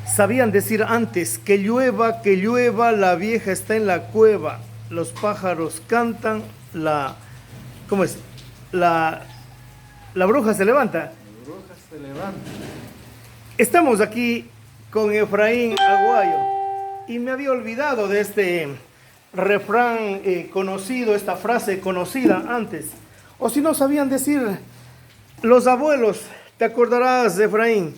Sabían decir antes, que llueva, la vieja está en la cueva, los pájaros cantan, ¿cómo es? La, la bruja se levanta. La bruja se levanta. Estamos aquí con Efraín Aguayo y me había olvidado de este refrán conocido, esta frase conocida antes. O si no sabían decir los abuelos, te acordarás, Efraín,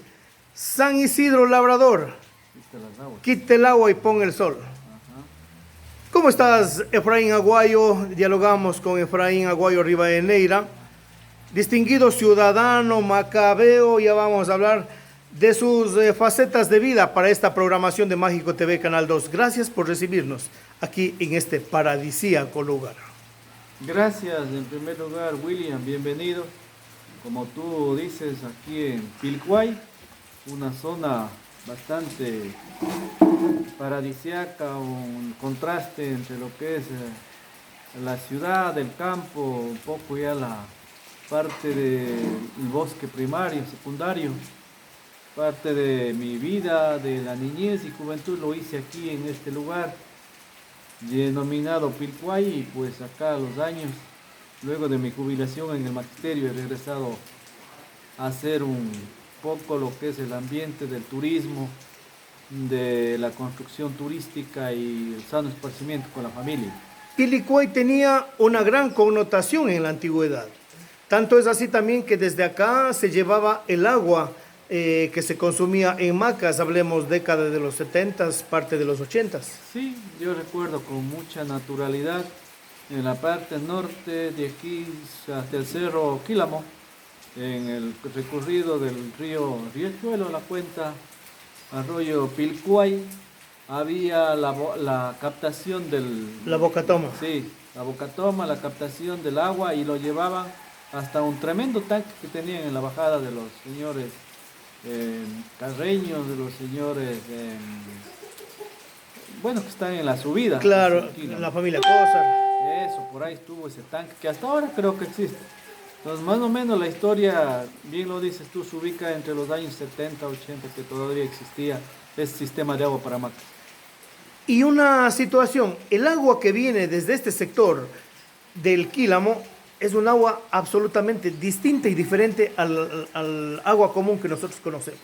San Isidro Labrador, Viste las aguas. quite el agua y pon el sol. Ajá. ¿Cómo estás, Efraín Aguayo? Dialogamos con Efraín Aguayo Rivadeneira, distinguido ciudadano macabeo. Ya vamos a hablar de sus facetas de vida para esta programación de Mágico TV Canal 2. Gracias por recibirnos aquí en este paradisíaco lugar. Gracias en primer lugar, William, bienvenido. Como tú dices, aquí en Pilcuay, una zona bastante paradisiaca, un contraste entre lo que es la ciudad, el campo, un poco ya la parte del bosque primario, secundario. Parte de mi vida, de la niñez y juventud lo hice aquí en este lugar denominado Pilcuay, y pues acá a los años, luego de mi jubilación en el magisterio, he regresado a hacer un poco lo que es el ambiente del turismo, de la construcción turística y el sano esparcimiento con la familia. Pilicuay tenía una gran connotación en la antigüedad. Tanto es así también que desde acá se llevaba el agua que se consumía en Macas, hablemos década de los 70s, parte de los 80s. Sí, yo recuerdo con mucha naturalidad en la parte norte de aquí hasta el cerro Quílamo, en el recorrido del río Riachuelo, la cuenta arroyo Pilcuay, había la captación del... La Boca Toma. Sí, la bocatoma, la captación del agua, y lo llevaban hasta un tremendo tanque que tenían en la bajada de los señores carreños, de los señores, bueno, que están en la subida. Claro, Aquí, ¿no? la familia Cosar. Eso, por ahí estuvo ese tanque, que hasta ahora creo que existe. Entonces, más o menos la historia, bien lo dices tú, se ubica entre los años 70, 80, que todavía existía ese sistema de agua para Macas. Y una situación, el agua que viene desde este sector del Quílamo es un agua absolutamente distinta y diferente al agua común que nosotros conocemos.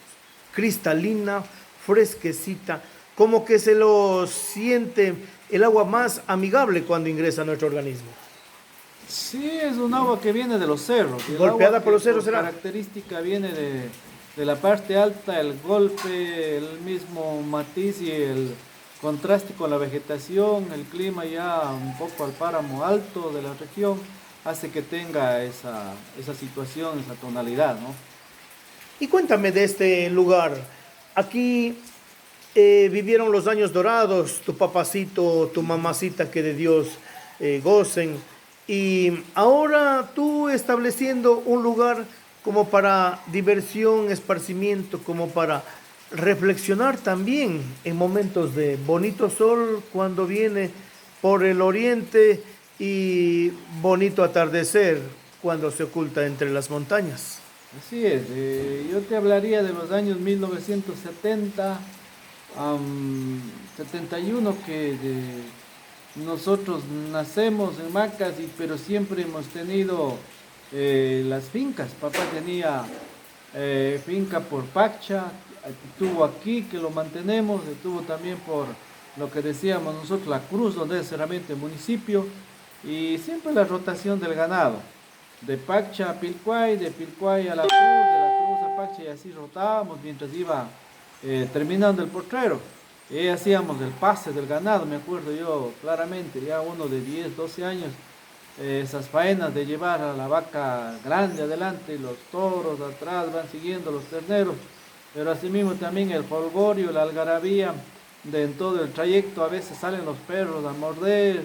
Cristalina, fresquecita, como que se lo siente el agua más amigable cuando ingresa a nuestro organismo. Sí, es un agua que viene de los cerros. El Golpeada agua por que los cerros, por ¿será? característica viene de la parte alta, el golpe, el mismo matiz y el contraste con la vegetación, el clima ya un poco al páramo alto de la región, hace que tenga esa situación, esa tonalidad, ¿no? Y cuéntame de este lugar. Aquí vivieron los años dorados, tu papacito, tu mamacita, que de Dios gocen. Y ahora tú estableciendo un lugar como para diversión, esparcimiento, como para reflexionar también en momentos de bonito sol cuando viene por el oriente y bonito atardecer cuando se oculta entre las montañas. Así es, yo te hablaría de los años 1970, 71, que nosotros nacemos en Macas, pero siempre hemos tenido las fincas. Papá tenía finca por Pacha, tuvo aquí que lo mantenemos, tuvo también por lo que decíamos nosotros la Cruz, donde es realmente municipio, y siempre la rotación del ganado, de Pacha a Pilcuay, de Pilcuay a la Cruz, de la Cruz a Pacha, y así rotábamos mientras iba terminando el potrero. Y hacíamos el pase del ganado, me acuerdo yo claramente, ya uno de 10, 12 años, esas faenas de llevar a la vaca grande adelante, los toros atrás van siguiendo los terneros, pero asimismo también el folgorio, la algarabía, en todo el trayecto a veces salen los perros a morder,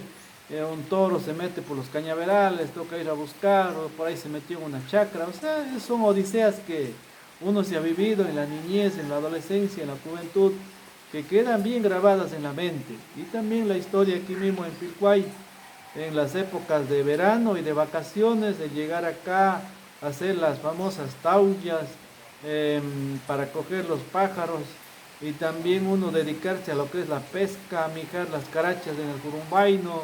un toro se mete por los cañaverales, toca ir a buscar, o por ahí se metió en una chacra. O sea, son odiseas que uno se ha vivido en la niñez, en la adolescencia, en la juventud, que quedan bien grabadas en la mente. Y también la historia aquí mismo en Pilcuay, en las épocas de verano y de vacaciones, de llegar acá a hacer las famosas taullas para coger los pájaros, y también uno dedicarse a lo que es la pesca, mijar las carachas en el Curumbaino,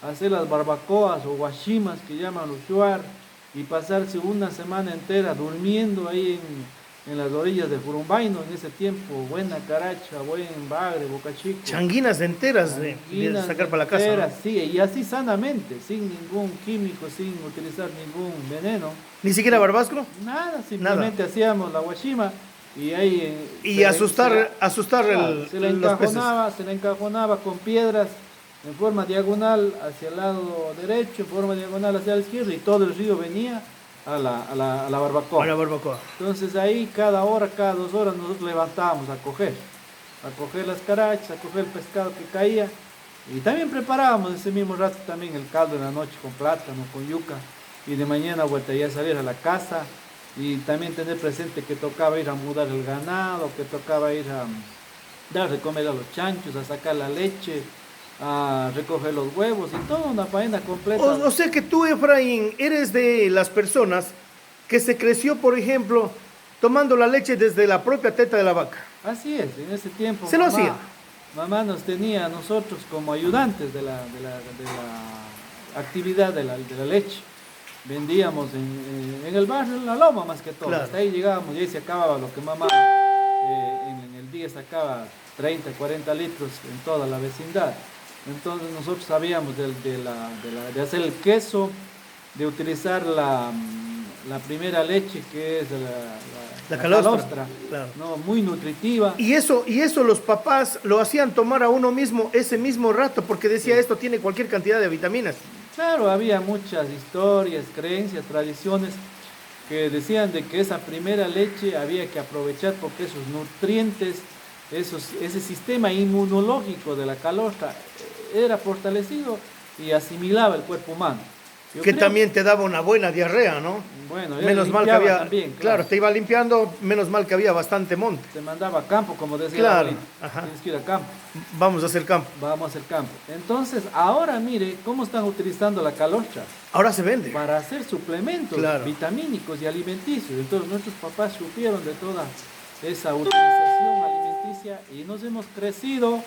hacer las barbacoas o guachimas que llaman los shuar, y pasarse una semana entera durmiendo ahí en las orillas de Curumbaino en ese tiempo, buena caracha, buen bagre, boca chico. Changuinas enteras de sacar para la casa, ¿no? Sí, y así sanamente, sin ningún químico, sin utilizar ningún veneno. Ni siquiera barbasco. Nada, simplemente hacíamos la guachima y ahí... Y asustar claro, los peces. se le encajonaba con piedras en forma diagonal hacia el lado derecho, en forma diagonal hacia el izquierdo, y todo el río venía a la barbacoa. A la barbacoa. Entonces ahí cada hora, cada 2 horas nosotros levantábamos a coger las carachas, a coger el pescado que caía, y también preparábamos ese mismo rato también el caldo en la noche con plátano, con yuca, y de mañana vuelta ya salir a la casa, y también tener presente que tocaba ir a mudar el ganado, que tocaba ir a dar de comer a los chanchos, a sacar la leche, a recoger los huevos, y toda una faena completa. O sea que tú, Efraín, eres de las personas que se creció, por ejemplo, tomando la leche desde la propia teta de la vaca. Así es, en ese tiempo Se lo hacía. mamá nos tenía a nosotros como ayudantes de la actividad de la leche. Vendíamos en el barrio, en la loma más que todo. Claro. Hasta ahí llegábamos y ahí se acababa lo que mamá en el día sacaba 30, 40 litros en toda la vecindad. Entonces nosotros sabíamos de hacer el queso, de utilizar la primera leche, que es La la calostra, calostra, claro. ¿no? Muy nutritiva. Y eso los papás lo hacían tomar a uno mismo ese mismo rato, porque decía, Sí. esto tiene cualquier cantidad de vitaminas. Claro, había muchas historias, creencias, tradiciones que decían de que esa primera leche había que aprovechar porque esos nutrientes, ese sistema inmunológico de la calostra era fortalecido y asimilaba el cuerpo humano. Yo Que creo- también te daba una buena diarrea, ¿no? Bueno, Menos mal que limpiaba había, también, claro, te iba limpiando, menos mal que había bastante monte. te mandaba a campo, como decía Claro, la abuelita. ajá. Tienes que ir a campo. Vamos a hacer campo. Vamos al campo. Entonces, ahora mire cómo están utilizando la calostra Ahora se vende. para hacer suplementos Claro. vitamínicos y alimenticios. Entonces, nuestros papás supieron de toda esa utilización alimenticia y nos hemos crecido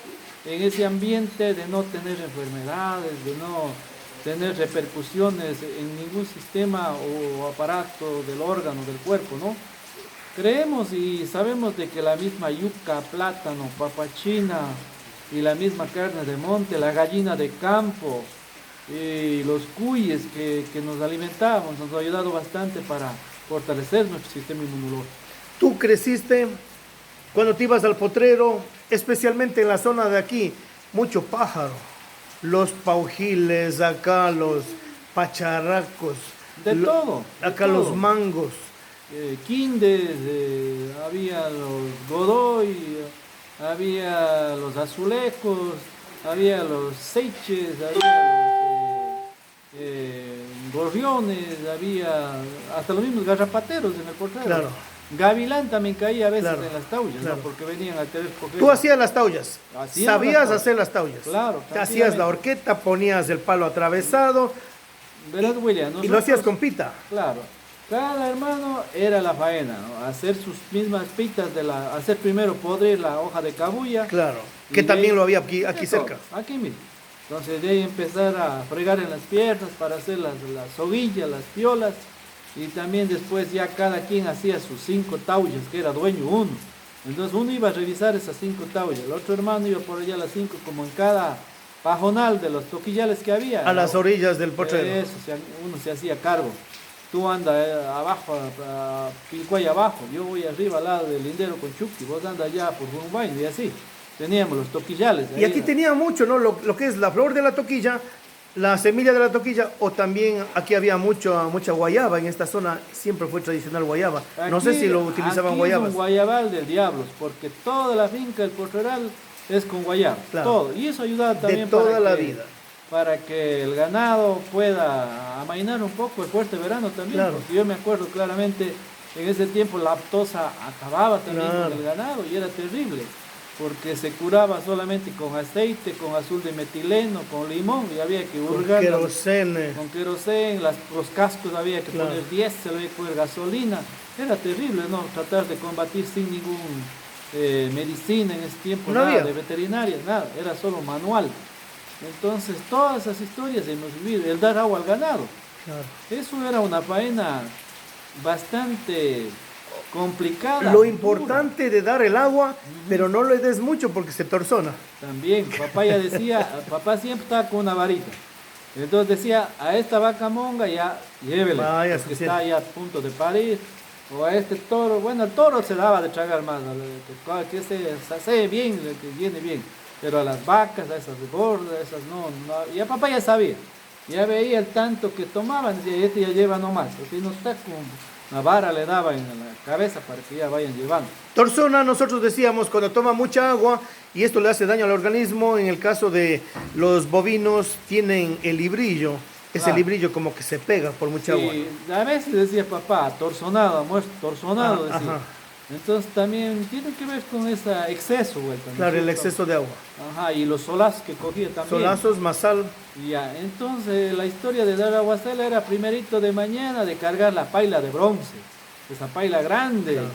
en ese ambiente de no tener enfermedades, de no tener repercusiones en ningún sistema o aparato del órgano del cuerpo, ¿no? Creemos y sabemos de que la misma yuca, plátano, papachina y la misma carne de monte, la gallina de campo y los cuyes que nos alimentábamos nos ha ayudado bastante para fortalecer nuestro sistema inmunológico. Tú creciste cuando te ibas al potrero, especialmente en la zona de aquí, mucho pájaro. Los paujiles, acá los pacharracos. De todo. de Acá todo. los mangos. Quindes, había los godoy, había los azulejos, había los seiches, había los gorriones, había hasta los mismos garrapateros en el potrero. Claro. Gavilán también caía a veces Claro, en las taullas, claro. ¿no? Porque venían a querer coger. Tú hacías las taullas. Hacíamos Sabías las taullas. hacer las taullas. Claro, Te hacías la tranquilamente. horqueta, ponías el palo atravesado Verás, William, y lo hacías nosotros- con pita. Claro, cada hermano era la faena, ¿no? Hacer sus mismas pitas hacer primero podrir la hoja de cabuya. Claro. Y Que de también ahí- lo había aquí de cerca. todo, aquí mismo. Entonces de ahí empezar a fregar en las piernas para hacer las soguillas, las piolas. Y también después ya cada quien hacía sus 5 taullas, que era dueño uno. Entonces uno iba a revisar esas 5 taullas, el otro hermano iba por allá las 5 como en cada pajonal de los toquillales que había. A las orillas del potrero. Eso, uno se hacía cargo. Tú anda abajo, a Pilcuay abajo, yo voy arriba al lado del lindero con Chucky, vos andas allá por Burumbaino y así. Teníamos los toquillales. Y aquí tenía mucho, ¿no? Lo que es la flor de la toquilla, la semilla de la toquilla, o también aquí había mucha guayaba en esta zona, siempre fue tradicional guayaba. No sé si lo utilizaban aquí guayabas. Es un guayabal del diablos, porque toda la finca del Potreral es con guayaba, Claro. todo. Y eso ayuda también toda para la que, vida. para que el ganado pueda amainar un poco el fuerte verano también, Claro. porque yo me acuerdo claramente, en ese tiempo la aptosa acababa también Claro. con el ganado y era terrible, porque se curaba solamente con aceite, con azul de metileno, con limón, y había que Con hurgar querosene. con querosén, los cascos había que Claro. poner diésel, había que poner gasolina. Era terrible, ¿no? Tratar de combatir sin medicina en ese tiempo, No nada había. de veterinaria, nada, era solo manual. Entonces, todas esas historias hemos vivido, el dar agua al ganado. Claro. Eso era una faena bastante complicada, Lo dura. importante de dar el agua, pero no le des mucho porque se torzona. También, papá ya decía, papá siempre estaba con una varita. Entonces decía, a esta vaca monga ya llévele, Vaya, porque sí, está ya a punto de parir. O a este toro, bueno, el toro se daba de tragar más, que se hace bien, que viene bien. Pero a las vacas, a esas gordas, a esas no. Ya papá ya sabía, ya veía el tanto que tomaban, decía, este ya lleva nomás. Así no está con una vara le daba en la cabeza para que ya vayan llevando. Torzona, nosotros decíamos, cuando toma mucha agua y esto le hace daño al organismo, en el caso de los bovinos tienen el librillo, ese Claro. librillo como que se pega por mucha agua. Sí, a veces decía papá, torzonado, muerto, torzonado, Ajá, decía. ajá. Entonces también tiene que ver con ese exceso, güey. También, Claro, el ¿cierto? exceso de agua. Ajá, y los solazos que cogía también. Solazos, más sal. Ya, entonces la historia de dar aguacela era primerito de mañana de cargar la paila de bronce, esa paila grande. Claro.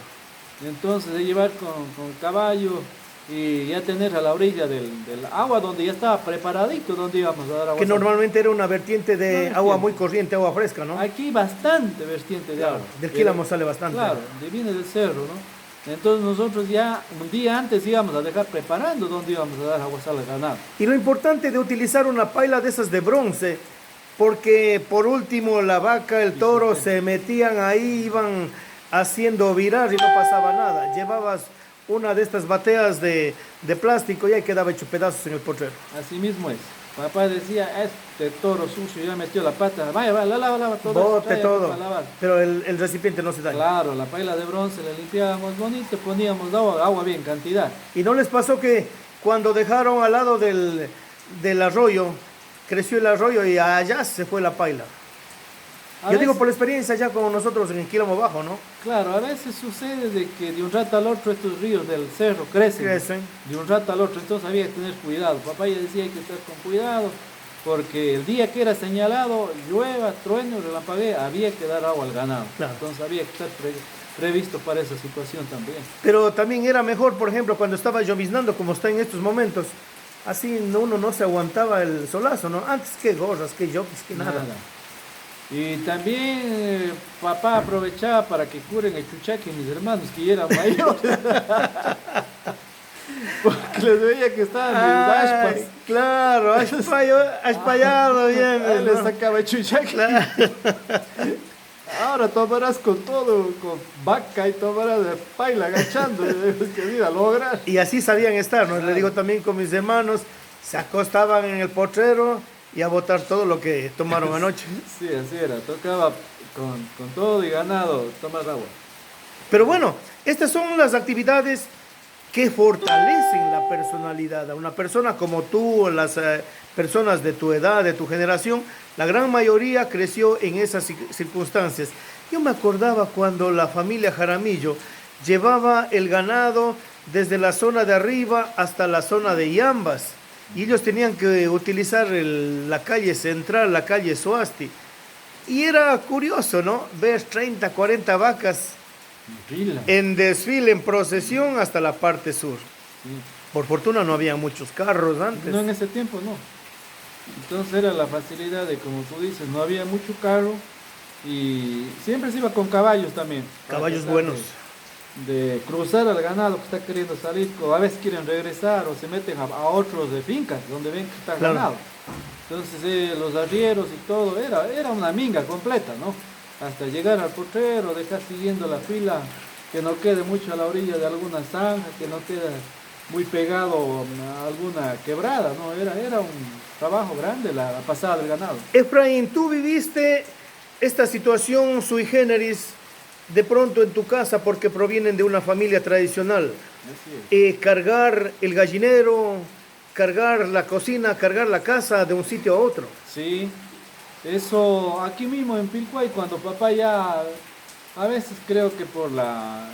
Entonces de llevar con el caballo y ya tener a la orilla del agua donde ya estaba preparadito donde íbamos a dar aguacela. Que normalmente era una vertiente de No, agua sí. muy corriente, agua fresca, ¿no? Aquí bastante vertiente de Claro, agua. del Quílamo sale bastante. Claro, viene del cerro, ¿no? Entonces nosotros ya un día antes íbamos a dejar preparando donde íbamos a dar aguacela al ganado. Y lo importante de utilizar una paila de esas de bronce, porque por último la vaca, el toro se metían ahí, iban haciendo virar y no pasaba nada. Llevabas una de estas bateas de plástico y ahí quedaba hecho pedazos en el potrero. Así mismo es. Papá decía, este toro sucio ya metió la pata, vaya, lava todo. Bote trae todo, para lavar. pero el recipiente no se daña. Claro, la paila de bronce la limpiábamos bonito, poníamos agua bien cantidad. ¿Y no les pasó que cuando dejaron al lado del arroyo, creció el arroyo y allá se fue la paila? A Yo digo veces- por la experiencia ya con nosotros en el Quílamo Bajo, ¿no? Claro, a veces sucede de que de un rato al otro estos ríos del cerro crecen. Crecen. De un rato al otro, entonces había que tener cuidado. Papá ya decía hay que estar con cuidado, porque el día que era señalado, llueva, trueno, relampaguee, había que dar agua al ganado. Claro. Entonces había que estar previsto para esa situación también. Pero también era mejor, por ejemplo, cuando estaba lloviznando, como está en estos momentos, así uno no se aguantaba el solazo, ¿no? Antes que gorras, que jockeys, que nada. Y también papá aprovechaba para que curen el chuchaque mis hermanos que ya eran mayores. Porque les veía que estaban de Ay, aspas. claro, has fallado bien. Ahí les ¿no? sacaba el chuchaque. Claro. Ahora tomarás con todo, con vaca y tomarás de paila agachando. Que mira, lograr. Y así sabían estar, ¿no? Le digo también con mis hermanos, se acostaban en el potrero y a botar todo lo que tomaron anoche. Sí, así era. Tocaba con todo y ganado tomar agua. Pero bueno, estas son las actividades que fortalecen la personalidad. A una persona como tú, o las personas de tu edad, de tu generación, la gran mayoría creció en esas circunstancias. Yo me acordaba cuando la familia Jaramillo llevaba el ganado desde la zona de arriba hasta la zona de Yambas. Y ellos tenían que utilizar la calle central, la calle Soasti. Y era curioso, ¿no? Ver 30, 40 vacas Rila. en desfile, en procesión hasta la parte sur. Sí. Por fortuna no había muchos carros antes. No, en ese tiempo no. Entonces era la facilidad de, como tú dices, no había mucho carro y siempre se iba con caballos también. para Caballos tratar buenos. De cruzar al ganado que está queriendo salir, o a veces quieren regresar o se meten a otros de fincas donde ven que está Claro. ganado. Entonces los arrieros y todo, era una minga completa, ¿no? Hasta llegar al potrero, dejar siguiendo la fila, que no quede mucho a la orilla de alguna zanja, que no quede muy pegado a alguna quebrada, ¿no? Era un trabajo grande la pasada del ganado. Efraín, tú viviste esta situación sui generis de pronto en tu casa porque provienen de una familia tradicional. Así es. Cargar el gallinero, cargar la cocina, cargar la casa de un sitio a otro. Sí, eso aquí mismo en Pilcuay, cuando papá ya, a veces creo que por la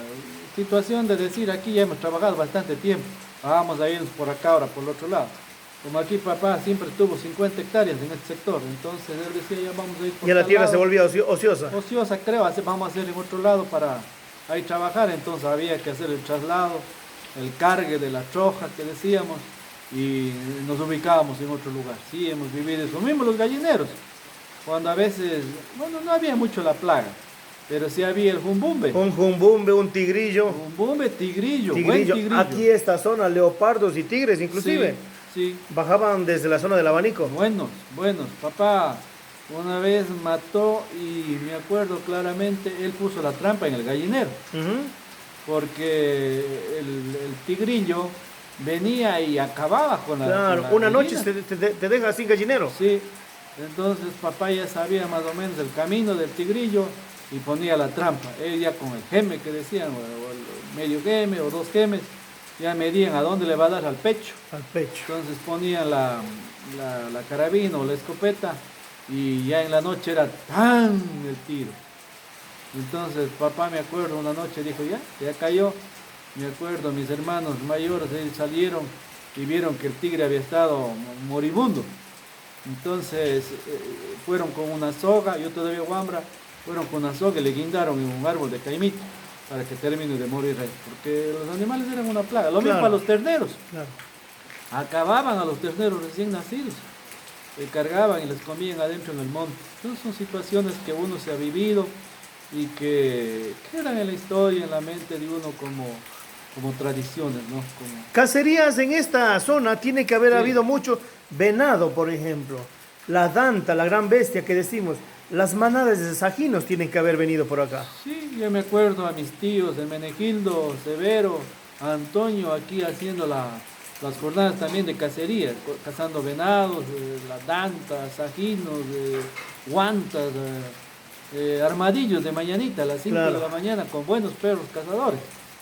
situación de decir aquí ya hemos trabajado bastante tiempo, vamos a irnos por acá ahora, por el otro lado. Como aquí papá siempre tuvo 50 hectáreas en este sector, entonces él decía ya vamos a ir por Y la tal tierra se lado. volvía ociosa. Ociosa creo, vamos a hacer en otro lado para ahí trabajar, entonces había que hacer el traslado el cargue de la troja que decíamos, y nos ubicábamos en otro lugar. Sí, hemos vivido eso mismo los gallineros, cuando a veces, bueno, no había mucho la plaga, pero sí había el jumbumbe. Un jumbumbe, un tigrillo. Jumbumbe, tigrillo, buen Tigrillo. tigrillo. Aquí esta zona, leopardos y tigres inclusive. Sí, sí. Bajaban desde la zona del abanico. Buenos, buenos. Papá una vez mató, y me acuerdo claramente, él puso la trampa en el gallinero, Ujú. porque el tigrillo venía y acababa con la Claro, con la una noche gallina. te deja sin gallinero. Sí, entonces papá ya sabía más o menos el camino del tigrillo y ponía la trampa. Él ya con el geme que decían, o el medio geme o dos gemes, ya medían a dónde le va a dar al pecho. Al pecho. Entonces ponían la carabina o la escopeta, y ya en la noche era tan el tiro. Entonces papá, me acuerdo, una noche dijo, ya cayó. Me acuerdo, mis hermanos mayores, ellos salieron y vieron que el tigre había estado moribundo. Entonces fueron con una soga, yo todavía guambra, fueron con una soga y le guindaron en un árbol de caimito para que termine de morir él, porque los animales eran una plaga. Lo mismo Claro. para los terneros, Claro. acababan a los terneros recién nacidos, cargaban y les comían adentro en el monte. Entonces son situaciones que uno se ha vivido y que quedan en la historia, en la mente de uno como tradiciones, ¿no? Como, Cacerías en esta zona tiene que haber Sí. habido mucho venado, por ejemplo. La danta, la gran bestia que decimos. Las manadas de sajinos tienen que haber venido por acá. sí, yo me acuerdo a mis tíos, de Menegildo, Severo, a Antonio, aquí haciendo las jornadas también de cacería, cazando venados, la danta, sajinos, guantas, armadillos de mañanita a las 5 Claro. de la mañana con buenos perros cazadores.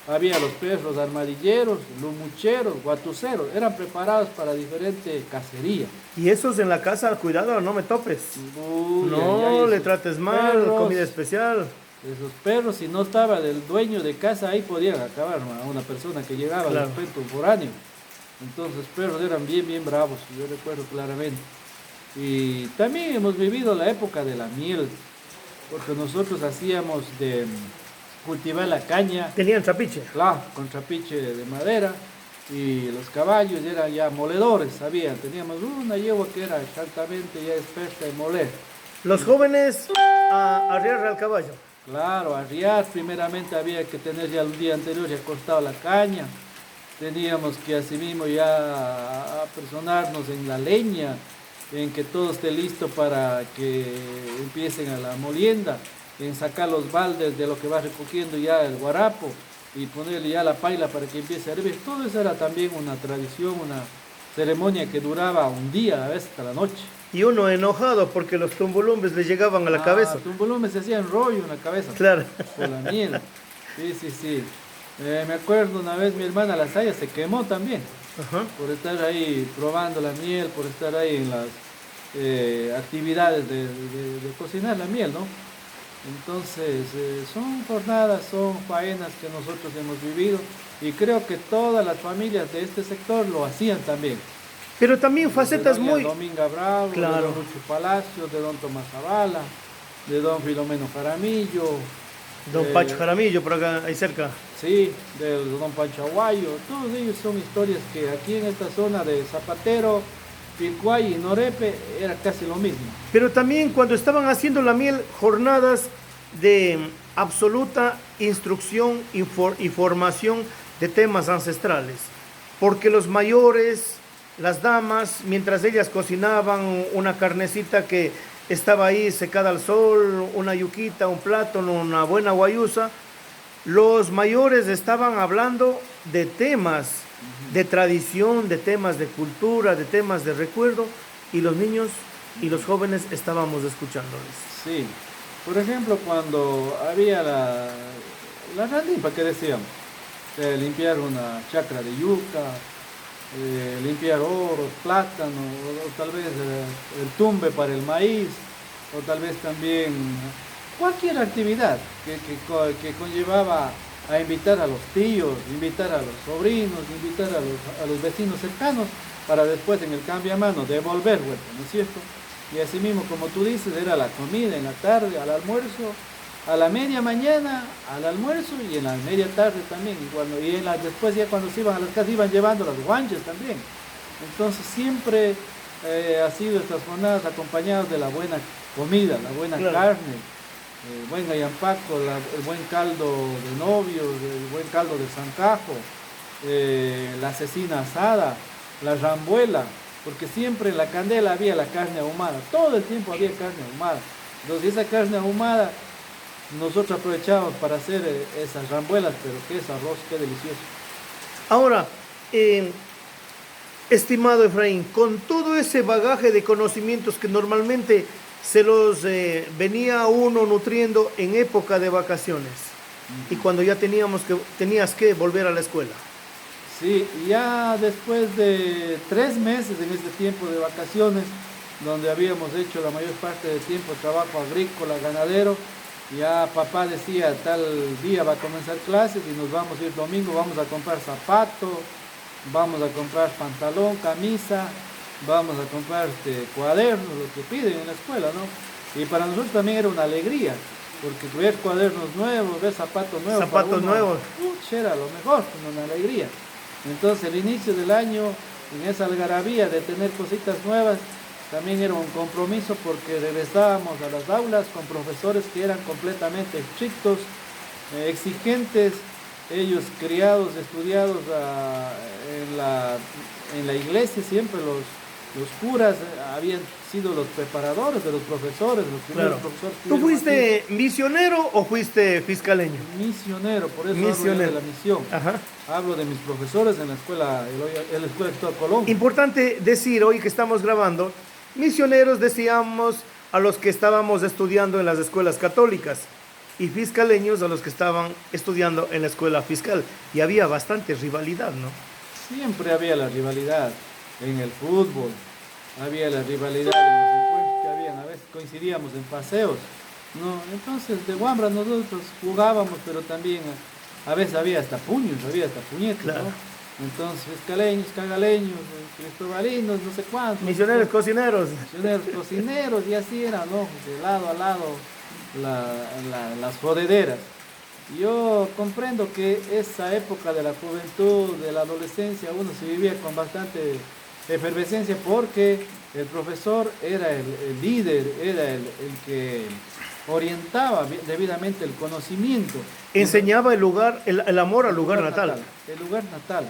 Había los perros armadilleros, lumucheros, guatuceros, eran preparados para diferente cacería. Y esos en la casa, cuidado, no me topes. Uy, No ay, ay, le esos trates mal, perros, comida especial. esos perros, si no estaba del dueño de casa, ahí podían acabar a una persona que llegaba Claro. de repente, un foráneo. Entonces, perros eran bien, bien bravos, yo recuerdo claramente. Y también hemos vivido la época de la miel, porque nosotros hacíamos de cultivar la caña, Tenían trapiche. claro, con trapiche de madera, y los caballos eran ya moledores, sabían. Teníamos una yegua que era exactamente ya experta en moler. Los jóvenes a arriar al caballo. Claro, arriar, primeramente había que tener ya el día anterior ya cortado la caña. Teníamos que asimismo ya apersonarnos en la leña, en que todo esté listo para que empiecen a la molienda, en sacar los baldes de lo que va recogiendo ya el guarapo y ponerle ya la paila para que empiece a hervir. Todo eso era también una tradición, una ceremonia que duraba un día, a veces hasta la noche. Y uno enojado porque los tumbulumbes le llegaban a la cabeza. Un volumen se hacía en rollo en la cabeza. Claro. Por la miel. Sí, sí, sí. Me acuerdo una vez mi hermana La Saya se quemó también Ajá. por estar ahí probando la miel, por estar ahí en las actividades de cocinar la miel, ¿no? Entonces, son jornadas, son faenas que nosotros hemos vivido, y creo que todas las familias de este sector lo hacían también. Pero también facetas De doña muy... Dominga Bravo, Claro. de don Lucho Palacio, de don Tomás Zavala, de don Filomeno Jaramillo, Don Pacho Jaramillo, por acá, ahí cerca. sí, de don Pancho Aguayo. Todos ellos son historias que aquí en esta zona de Zapatero, Pilcuay y Norepe era casi lo mismo. Pero también cuando estaban haciendo la miel, jornadas de absoluta instrucción y formación de temas ancestrales. Porque los mayores, las damas, mientras ellas cocinaban una carnecita que estaba ahí secada al sol, una yuquita, un plátano, una buena guayusa, los mayores estaban hablando de temas de tradición, de temas de cultura, de temas de recuerdo, y los niños y los jóvenes estábamos escuchándoles. Sí, por ejemplo, cuando había la randipa que decíamos, limpiar una chacra de yuca, limpiar oro, plátano, o tal vez el tumbe para el maíz, o tal vez también cualquier actividad que conllevaba a invitar a los tíos, invitar a los sobrinos, invitar a los vecinos cercanos, para después en el cambio a mano devolver vuelta, ¿no es cierto? Y así mismo, como tú dices, era la comida en la tarde, al almuerzo, a la media mañana, al almuerzo y en la media tarde también. Después ya cuando se iban a las casas iban llevando las guanches también. Entonces siempre ha sido estas jornadas acompañadas de la buena comida, la buena carne, el buen gallampaco, el buen caldo de novios, el buen caldo de zancajo, la cecina asada, la rambuela, porque siempre en la candela había la carne ahumada, todo el tiempo había carne ahumada. Entonces esa carne ahumada nosotros aprovechábamos para hacer esas rambuelas, pero qué es arroz, qué delicioso. Ahora, estimado Efraín, con todo ese bagaje de conocimientos que normalmente se los venía uno nutriendo en época de vacaciones y cuando ya tenías que volver a la escuela. Sí, ya después de 3 meses en este tiempo de vacaciones, donde habíamos hecho la mayor parte del tiempo trabajo agrícola, ganadero, ya papá decía, tal día va a comenzar clases y nos vamos a ir domingo, vamos a comprar zapatos, vamos a comprar pantalón, camisa, vamos a comprar cuadernos, lo que piden en la escuela, ¿no? Y para nosotros también era una alegría, porque ver cuadernos nuevos, ver zapatos nuevos. Zapatos nuevos. Era lo mejor, una alegría. Entonces el inicio del año, en esa algarabía de tener cositas nuevas, también era un compromiso porque regresábamos a las aulas con profesores que eran completamente estrictos, exigentes, ellos criados, estudiados en la iglesia, siempre los curas habían sido los preparadores de los profesores, los primeros profesores. ¿Tú fuiste misionero o fuiste fiscaleño? Misionero, por eso hablo de la misión. Ajá. Hablo de mis profesores en la escuela Cristóbal Colón. Importante decir hoy que estamos grabando, misioneros decíamos a los que estábamos estudiando en las escuelas católicas y fiscaleños a los que estaban estudiando en la escuela fiscal. Y había bastante rivalidad, ¿no? Siempre había la rivalidad en el fútbol, había la rivalidad en los encuentros que habían, a veces coincidíamos en paseos, ¿no? Entonces de Wambra nosotros jugábamos, pero también a veces había hasta puños, había hasta puñetes, claro, ¿no? Entonces fiscaleños, cagaleños, cristobalinos, no sé cuántos. Misioneros, cocineros. Misioneros, cocineros, y así era, ¿no? De lado a lado las jodederas. Yo comprendo que esa época de la juventud, de la adolescencia, uno se vivía con bastante efervescencia porque el profesor era el líder, era el que orientaba debidamente el conocimiento. Enseñaba el amor al lugar natal. El lugar natal,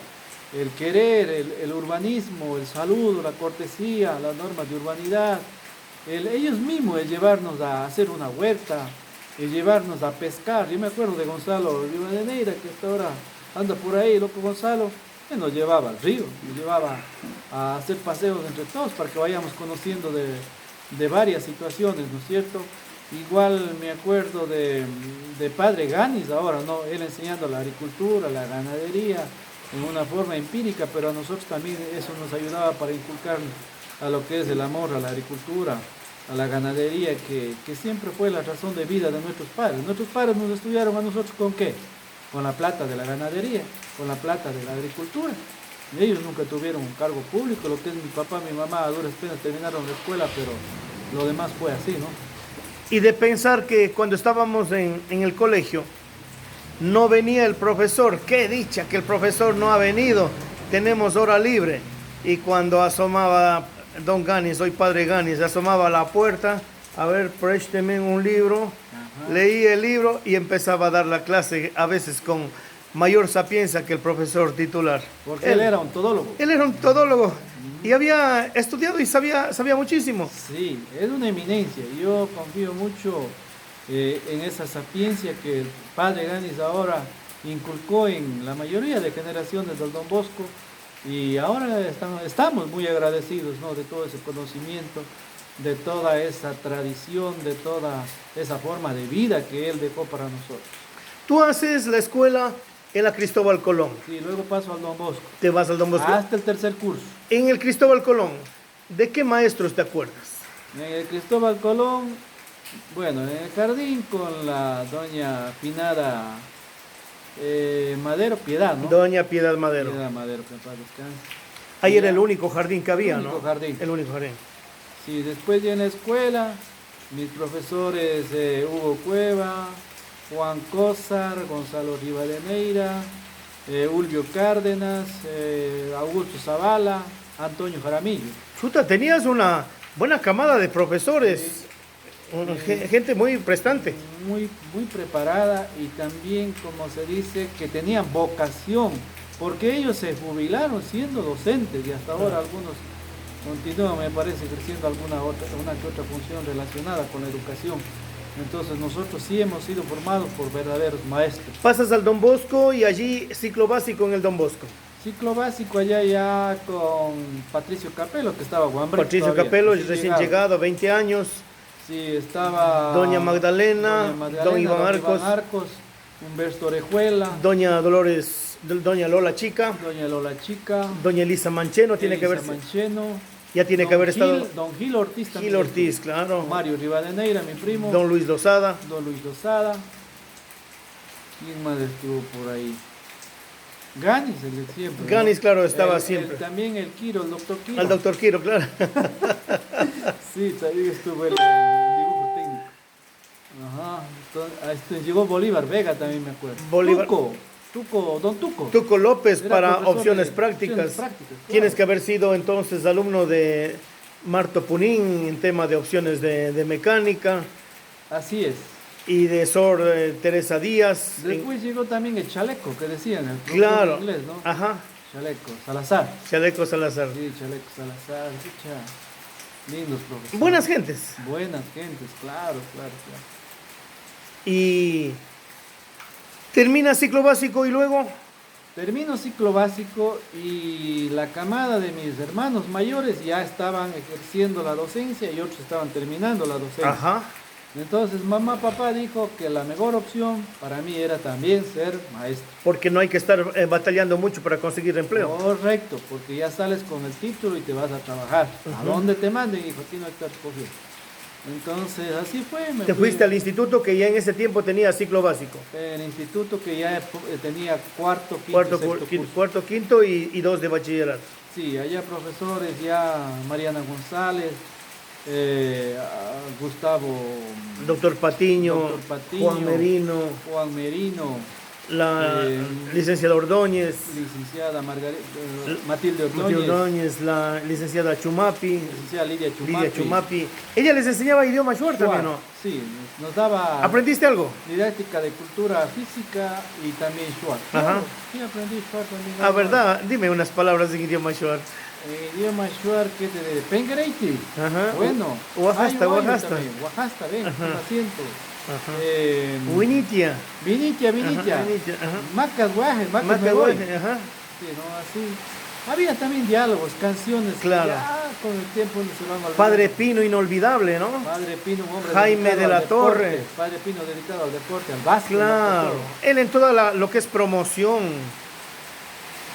el querer, el urbanismo, el saludo, la cortesía, las normas de urbanidad, ellos mismos, el llevarnos a hacer una huerta, el llevarnos a pescar. Yo me acuerdo de Gonzalo Rivadeneira, que hasta ahora anda por ahí, loco Gonzalo, él nos llevaba al río, nos llevaba a hacer paseos entre todos para que vayamos conociendo de varias situaciones, ¿no es cierto? Igual me acuerdo de Padre Ganis ahora, ¿no? Él enseñando la agricultura, la ganadería, en una forma empírica, pero a nosotros también eso nos ayudaba para inculcar a lo que es el amor a la agricultura, a la ganadería, que siempre fue la razón de vida de nuestros padres. Nuestros padres nos estudiaron a nosotros ¿con qué? Con la plata de la ganadería, con la plata de la agricultura. Y ellos nunca tuvieron un cargo público, lo que es mi papá, mi mamá, a duras penas terminaron la escuela, pero lo demás fue así, ¿no? Y de pensar que cuando estábamos en el colegio, no venía el profesor. Qué dicha que el profesor no ha venido, tenemos hora libre. Y cuando asomaba don Ganis, soy padre Ganis, asomaba a la puerta, a ver, présteme un libro. Ajá. Leí el libro y empezaba a dar la clase, a veces con mayor sapiencia que el profesor titular. Porque él era un todólogo. Él era un todólogo y había estudiado y sabía muchísimo. Sí, es una eminencia. Yo confío mucho en esa sapiencia que el padre Ganis ahora inculcó en la mayoría de generaciones del Don Bosco, y ahora estamos muy agradecidos, ¿no? De todo ese conocimiento, de toda esa tradición, de toda esa forma de vida que él dejó para nosotros. Tú haces la escuela en la Cristóbal Colón. Sí, luego paso al Don Bosco. ¿Te vas al Don Bosco? Hasta el tercer curso. En el Cristóbal Colón, ¿de qué maestros te acuerdas? En el Cristóbal Colón, bueno, en el jardín con la doña Pinada Madero, Piedad, ¿no? Doña Piedad Madero. Piedad Madero, que en paz descanse. Ahí era el único jardín que había, ¿no? El único jardín. El único jardín. Sí, después ya en la escuela, Mis profesores Hugo Cueva, Juan Cózar, Gonzalo Rivadeneira, Ulvio Cárdenas, Augusto Zavala, Antonio Jaramillo. Chuta, tenías una buena camada de profesores, gente muy prestante. Muy preparada y también, como se dice, que tenían vocación, porque ellos se jubilaron siendo docentes y hasta ahora algunos continúan, me parece, ejerciendo una que otra función relacionada con la educación. Entonces nosotros sí hemos sido formados por verdaderos maestros. Pasas al Don Bosco y allí ciclo básico en el Don Bosco. Ciclo básico allá ya con Patricio Capello, que estaba Guambre. Patricio Capello, recién llegado, 20 años. Sí, estaba Doña Magdalena, Don Iván Arcos, Humberto Orejuela, Doña Dolores, Doña Lola Chica, Doña Lola Chica, Doña Elisa Mancheno, tiene que haber, ya tiene que haber estado. Don Gil Ortiz también. Gil Ortiz, claro. Mario Rivadeneira, mi primo. Don Luis Lozada. Don Luis Lozada. ¿Quién más estuvo por ahí? Ganis, el de siempre. Ganis, ¿no? Claro, estaba siempre. También el Quiro, el doctor Quiro. Al doctor Quiro, claro. Sí, también estuvo el dibujo técnico. Ajá. Entonces, llegó Bolívar Vega también, me acuerdo. Bolívar. Don Tuco. Tuco López Era para profesor opciones de prácticas. claro. Tienes que haber sido entonces alumno de Marto Punín en tema de opciones de mecánica. Así es. Y de Sor Teresa Díaz. Después llegó también el Chaleco, que decían, el claro. inglés, ¿no? Ajá. Chaleco Salazar. Chaleco Salazar. Sí, Chaleco Salazar. Lindos profesores. Buenas gentes. Buenas gentes, claro. Y termina ciclo básico y luego. Termino ciclo básico y la camada de mis hermanos mayores ya estaban ejerciendo la docencia y otros estaban terminando la docencia. Ajá. Entonces papá dijo que la mejor opción para mí era también ser maestro. Porque no hay que estar batallando mucho para conseguir empleo. Correcto, porque ya sales con el título y te vas a trabajar. A donde te manden, hijo, aquí no hay que estar cogiendo. Entonces así fue. Te fuiste al instituto que ya en ese tiempo tenía ciclo básico. El instituto que ya tenía cuarto, quinto y 2 de bachillerato. Sí, allá profesores ya Mariana González, Gustavo, Doctor Patiño, Juan Merino, la licenciada Ordóñez, licenciada Matilde Ordóñez, la licenciada Chumapi, licenciada Lidia Chumapi. Ella les enseñaba idioma shuar también, ¿no? Sí, nos daba. ¿Aprendiste algo? Didáctica de cultura física y también shuar. Ajá. Sí, aprendí shuar también. Ah, ¿verdad? Dime unas palabras en idioma shuar. Idioma shuar, ¿qué te diré? Pengereiti. Ajá. Bueno. Oaxasta. Oaxasta, ven, un asiento. Vinitia. Macas guaje, Macas guaje, ajá. Sí, ¿no? Así. Había también diálogos, canciones. Claro. Ya con el tiempo se van olvidando. Padre Pino, inolvidable, ¿no? Padre Pino, un hombre Jaime de la Torre. Padre Pino dedicado al deporte, al básquet. Claro. Él en toda lo que es promoción.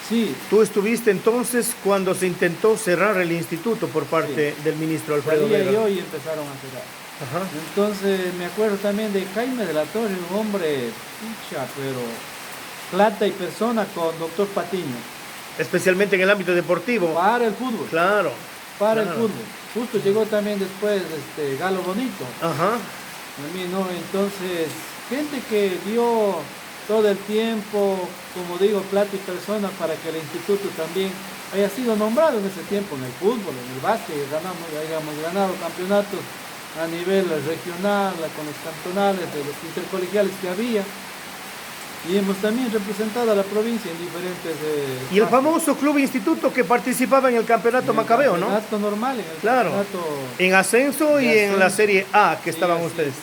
Sí. Tú estuviste entonces cuando se intentó cerrar el instituto por parte del ministro Alfredo Vera. Y hoy empezaron a cerrar. Ajá. Entonces me acuerdo también de Jaime de la Torre, un hombre, pero plata y persona con doctor Patiño. Especialmente en el ámbito deportivo. Para el fútbol. Claro. El fútbol. Justo llegó también después Galo Bonito. Ajá. A mí, ¿no? Entonces, gente que dio todo el tiempo, como digo, plata y persona para que el instituto también haya sido nombrado en ese tiempo en el fútbol, en el básquet, hayamos ganado campeonatos a nivel regional, con los cantonales, de los intercolegiales que había, y hemos también representado a la provincia en diferentes... y el famoso club instituto que participaba en el campeonato Macabeo, ¿no? Campeonato normal, en el claro, campeonato en ascenso y en la Serie A que estaban ustedes.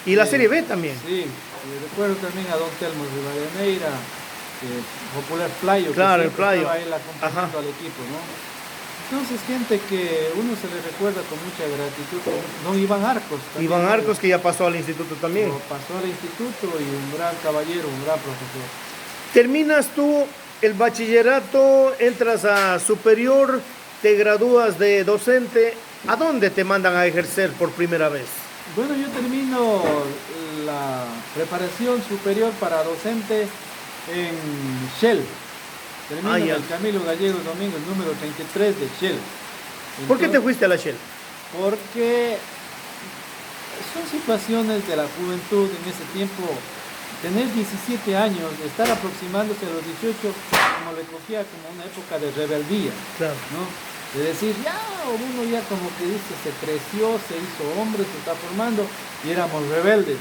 Y la Serie B también. Sí, recuerdo también a don Telmo Rivadeneira, Popular Playo, claro, que el Playo. estaba él acompañando al equipo, ¿no? Entonces, gente que uno se le recuerda con mucha gratitud, don Iván Arcos. También, Iván Arcos, que ya pasó al instituto también. Pasó al instituto y un gran caballero, un gran profesor. Terminas tú el bachillerato, entras a superior, te gradúas de docente. ¿A dónde te mandan a ejercer por primera vez? Bueno, yo termino la preparación superior para docente en Shell. Termino en el Camilo Gallego Domingo, el número 33 de Shell. ¿Por qué te fuiste a la Shell? Porque son situaciones de la juventud en ese tiempo. Tener 17 años, estar aproximándose a los 18, como le cogía como una época de rebeldía, Claro. ¿no? De decir, ya, uno ya como que dice, se creció, se hizo hombre, se está formando, y éramos rebeldes.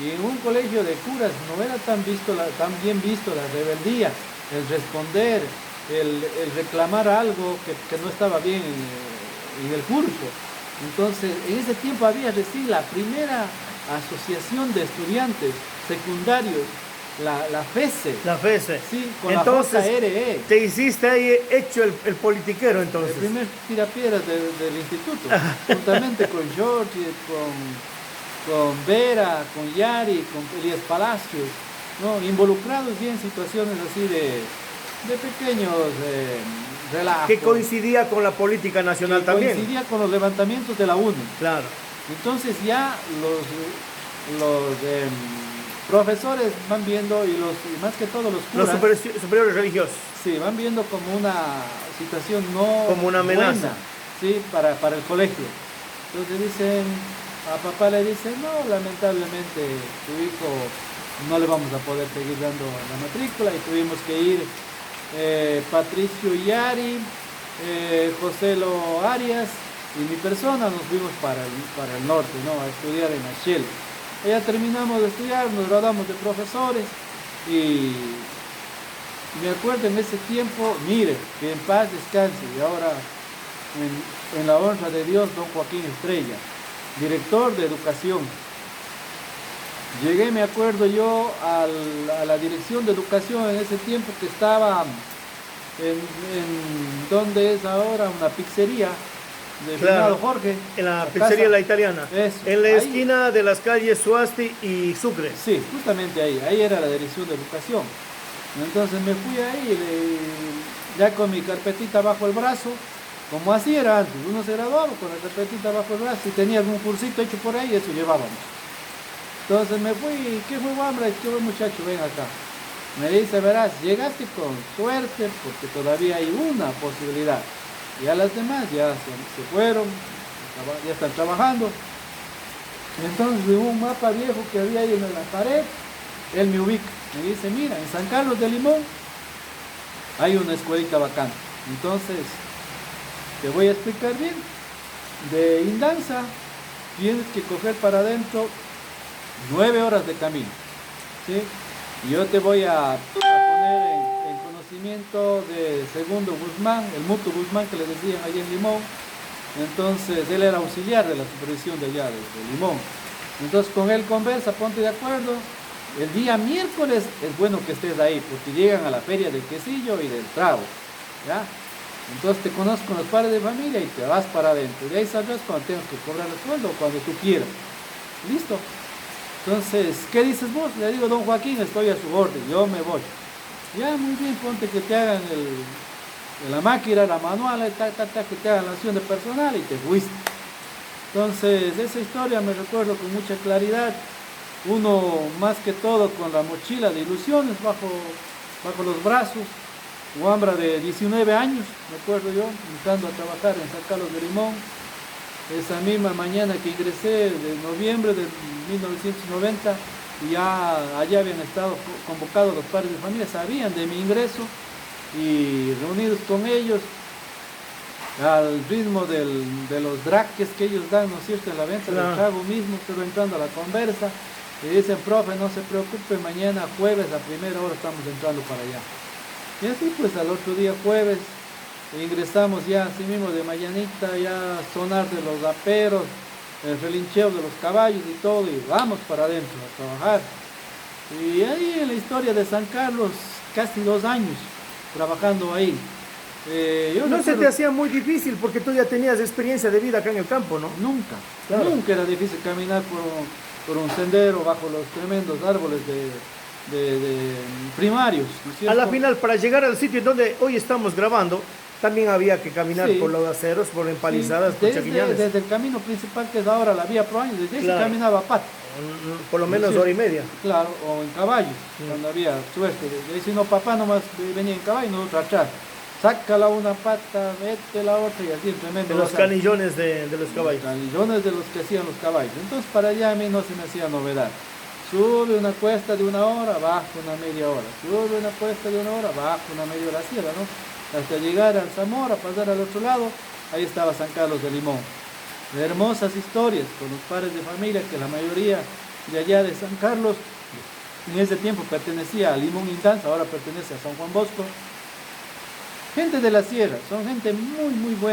Y en un colegio de curas no era tan bien visto la rebeldía, el responder, el reclamar algo que no estaba bien en el curso. Entonces, en ese tiempo había recién la primera asociación de estudiantes secundarios, la FESE. La FESE. Sí, con Entonces, la JRE. te hiciste ahí hecho el politiquero, El entonces. primer tirapiedras del instituto, juntamente con George, con Vera, con Yari, con Elías Palacios, ¿no? Involucrados bien en situaciones así de pequeños relajos. Que coincidía con la política nacional que también. coincidía con los levantamientos de la UNE. Claro. Entonces ya los profesores van viendo, y más que todo los Los curas, superiores religiosos. sí, van viendo como una situación no Como una amenaza. buena, sí, para el colegio. Entonces dicen, a papá le dicen, no, lamentablemente tu hijo no le vamos a poder seguir dando la matrícula, y tuvimos que ir Patricio Yari, José Lo Arias y mi persona, nos fuimos para el norte, ¿no? A estudiar en Ashel. Ya terminamos de estudiar, nos graduamos de profesores, y me acuerdo en ese tiempo, mire, que en paz descanse, y ahora en la honra de Dios, don Joaquín Estrella, director de educación. Llegué, me acuerdo yo, a la dirección de educación en ese tiempo, que estaba en donde es ahora una pizzería de Claro. Finado Jorge. En la casa. pizzería La Italiana. Eso, En la ahí. esquina de las calles Suasti y Sucre. Sí, justamente ahí era la dirección de educación. Entonces me fui ahí, ya con mi carpetita bajo el brazo, como así era antes, uno se graduaba con la carpetita bajo el brazo, y tenía algún cursito hecho por ahí, eso llevábamos. Entonces me fui, ¿qué fue, hombre? ¿Qué fue, muchacho? Ven acá. Me dice, verás, llegaste con suerte, porque todavía hay una posibilidad. Ya las demás ya se fueron, ya están trabajando. Entonces, de un mapa viejo que había ahí en la pared, él me ubica. Me dice, mira, en San Carlos de Limón hay una escuelita bacana. Entonces, te voy a explicar bien. De Indanza tienes que coger para adentro 9 horas de camino, ¿sí? Y yo te voy a poner en conocimiento de Segundo Guzmán, el Muto Guzmán que le decían allá en Limón. Entonces, él era auxiliar de la supervisión de allá, de Limón. Entonces, con él conversa, ponte de acuerdo. El día miércoles es bueno que estés ahí, porque llegan a la feria del quesillo y del trago, ¿ya? Entonces te conozco con los padres de familia y te vas para adentro. De ahí sabrás cuando tengas que cobrar el sueldo o cuando tú quieras. ¿Listo? Entonces, ¿qué dices vos? Le digo, don Joaquín, estoy a su orden, yo me voy. Ya, muy bien, ponte que te hagan la máquina, la manual, que te hagan la acción de personal, y te fuiste. Entonces, esa historia me recuerdo con mucha claridad. Uno, más que todo, con la mochila de ilusiones bajo los brazos. Un hombre de 19 años, me acuerdo yo, entrando a trabajar en San Carlos de Limón. Esa misma mañana que ingresé, de noviembre de 1990, y ya allá habían estado convocados los padres de familia, sabían de mi ingreso, y reunidos con ellos, al ritmo de los draques que ellos dan, ¿no es cierto?, en la venta del trago mismo, pero entrando a la conversa, y dicen, profe, no se preocupe, mañana jueves a primera hora estamos entrando para allá. Y así pues al otro día jueves ingresamos ya así mismo de mañanita, ya sonar de los raperos, el relincheo de los caballos y todo, y vamos para adentro a trabajar. Y ahí en la historia de San Carlos, casi 2 años trabajando ahí. No se te hacía muy difícil porque tú ya tenías experiencia de vida acá en el campo, ¿no? Nunca, Claro. nunca era difícil caminar por un sendero bajo los tremendos árboles de primarios, ¿no es A cierto? la final, para llegar al sitio en donde hoy estamos grabando, también había que caminar Sí. por los aceros, por empalizadas, por chaquiñanes. Desde el camino principal que es ahora la vía Proaño, desde ahí Claro. se caminaba a pato. Por lo menos Sí. hora y media. Claro, o en caballo, cuando había suerte. De ahí si no, papá nomás venía en caballo y nosotros atrás. sácala una pata, mete la otra y así tremendo. De los canillones de los caballos. Canillones de los que hacían los caballos. Entonces para allá a mí no se me hacía novedad. Sube una cuesta de 1 hora, baja una media hora. Sube una cuesta de 1 hora, baja una media hora. Así era, ¿no? Hasta llegar a Zamora, pasar al otro lado, ahí estaba San Carlos de Limón. Hermosas historias con los padres de familia, que la mayoría de allá de San Carlos, en ese tiempo pertenecía a Limón Indanza, ahora pertenece a San Juan Bosco. Gente de la sierra, son gente muy, muy buena.